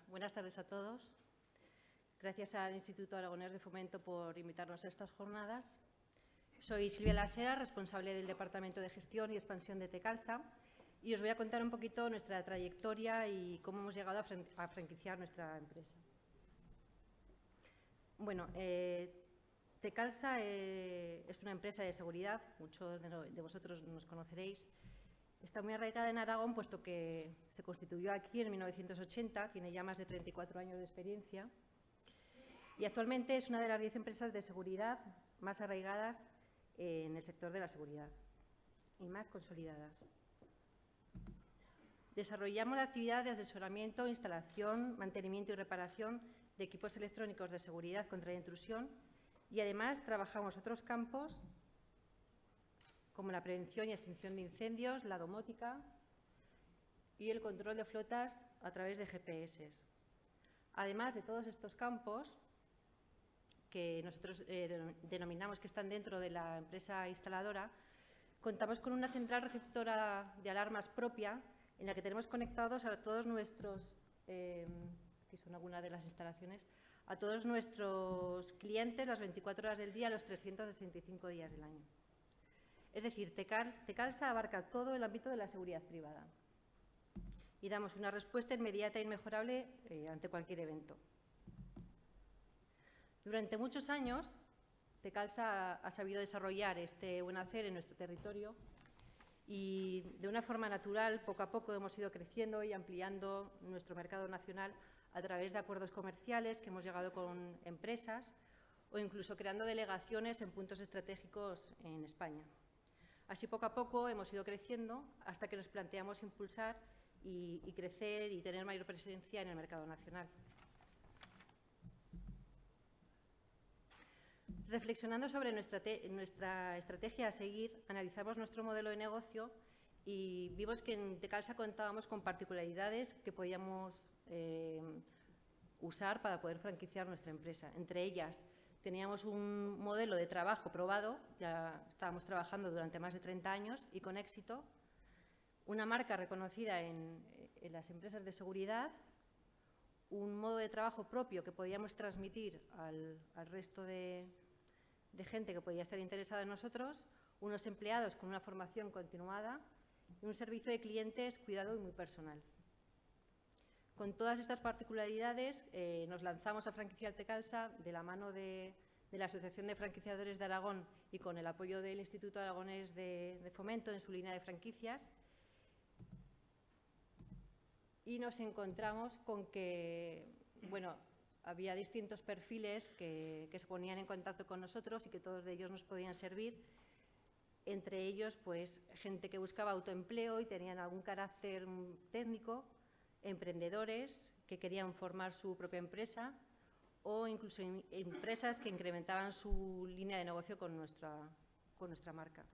Buenas tardes a todos. Gracias al Instituto Aragonés de Fomento por invitarnos a estas jornadas. Soy Silvia Lasera, responsable del Departamento de Gestión y Expansión de Tecalsa, y os voy a contar un poquito nuestra trayectoria y cómo hemos llegado a franquiciar nuestra empresa. Bueno, Tecalsa es una empresa de seguridad, muchos de vosotros nos conoceréis. Está muy arraigada en Aragón, puesto que se constituyó aquí en 1980, tiene ya más de 34 años de experiencia y actualmente es una de las 10 empresas de seguridad más arraigadas en el sector de la seguridad y más consolidadas. Desarrollamos la actividad de asesoramiento, instalación, mantenimiento y reparación de equipos electrónicos de seguridad contra la intrusión y además trabajamos otros campos como la prevención y extinción de incendios, la domótica y el control de flotas a través de GPS. Además de todos estos campos, que nosotros denominamos que están dentro de la empresa instaladora, contamos con una central receptora de alarmas propia en la que tenemos conectados a todos nuestros, que son algunas de las instalaciones, a todos nuestros clientes las 24 horas del día, los 365 días del año. Es decir, Tecalsa abarca todo el ámbito de la seguridad privada y damos una respuesta inmediata e inmejorable ante cualquier evento. Durante muchos años, Tecalsa ha sabido desarrollar este buen hacer en nuestro territorio y de una forma natural, poco a poco, hemos ido creciendo y ampliando nuestro mercado nacional a través de acuerdos comerciales que hemos llegado con empresas o incluso creando delegaciones en puntos estratégicos en España. Así, poco a poco, hemos ido creciendo hasta que nos planteamos impulsar y crecer y tener mayor presencia en el mercado nacional. Reflexionando sobre nuestra estrategia a seguir, analizamos nuestro modelo de negocio y vimos que en Tecalsa contábamos con particularidades que podíamos usar para poder franquiciar nuestra empresa. Entre ellas, teníamos un modelo de trabajo probado, ya estábamos trabajando durante más de 30 años y con éxito, una marca reconocida en las empresas de seguridad, un modo de trabajo propio que podíamos transmitir al resto de gente que podía estar interesada en nosotros, unos empleados con una formación continuada y un servicio de clientes cuidado y muy personal. Con todas estas particularidades nos lanzamos a franquiciar Tecalsa de la mano de la Asociación de Franquiciadores de Aragón y con el apoyo del Instituto Aragonés de Fomento en su línea de franquicias. Y nos encontramos con que, bueno, había distintos perfiles que se ponían en contacto con nosotros y que todos de ellos nos podían servir. Entre ellos, pues, gente que buscaba autoempleo y tenían algún carácter técnico, emprendedores que querían formar su propia empresa o incluso empresas que incrementaban su línea de negocio con nuestra marca.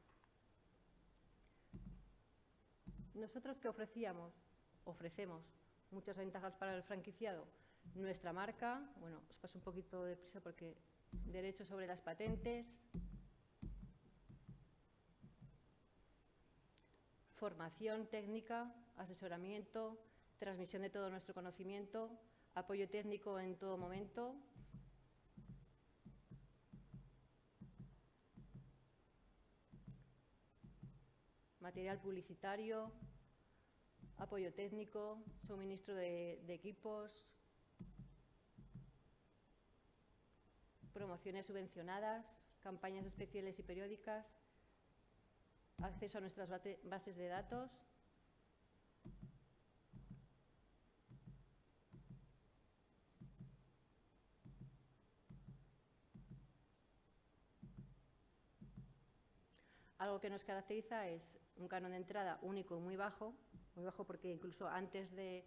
¿Nosotros qué ofrecíamos? Ofrecemos muchas ventajas para el franquiciado. Nuestra marca, bueno, os paso un poquito de prisa porque derechos sobre las patentes, formación técnica, asesoramiento, transmisión de todo nuestro conocimiento, apoyo técnico en todo momento, material publicitario, apoyo técnico, suministro de equipos, promociones subvencionadas, campañas especiales y periódicas, acceso a nuestras bases de datos. Algo que nos caracteriza es un canon de entrada único y muy bajo porque incluso antes de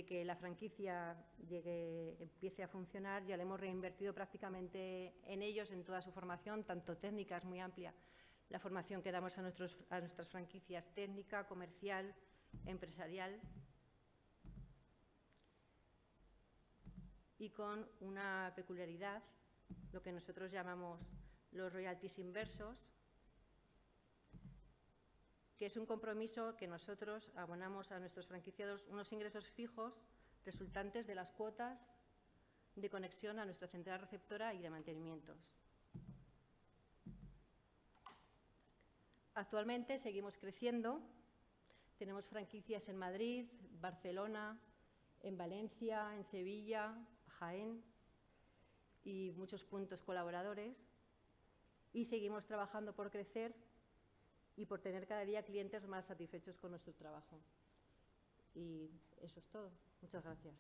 que la franquicia empiece a funcionar, ya le hemos reinvertido prácticamente en ellos, en toda su formación, tanto técnica, es muy amplia, la formación que damos a nuestras franquicias, técnica, comercial, empresarial, y con una peculiaridad, lo que nosotros llamamos los royalties inversos, que es un compromiso que nosotros abonamos a nuestros franquiciados unos ingresos fijos resultantes de las cuotas de conexión a nuestra central receptora y de mantenimientos. Actualmente seguimos creciendo. Tenemos franquicias en Madrid, Barcelona, en Valencia, en Sevilla, Jaén y muchos puntos colaboradores. Y seguimos trabajando por crecer y por tener cada día clientes más satisfechos con nuestro trabajo. Y eso es todo. Muchas gracias.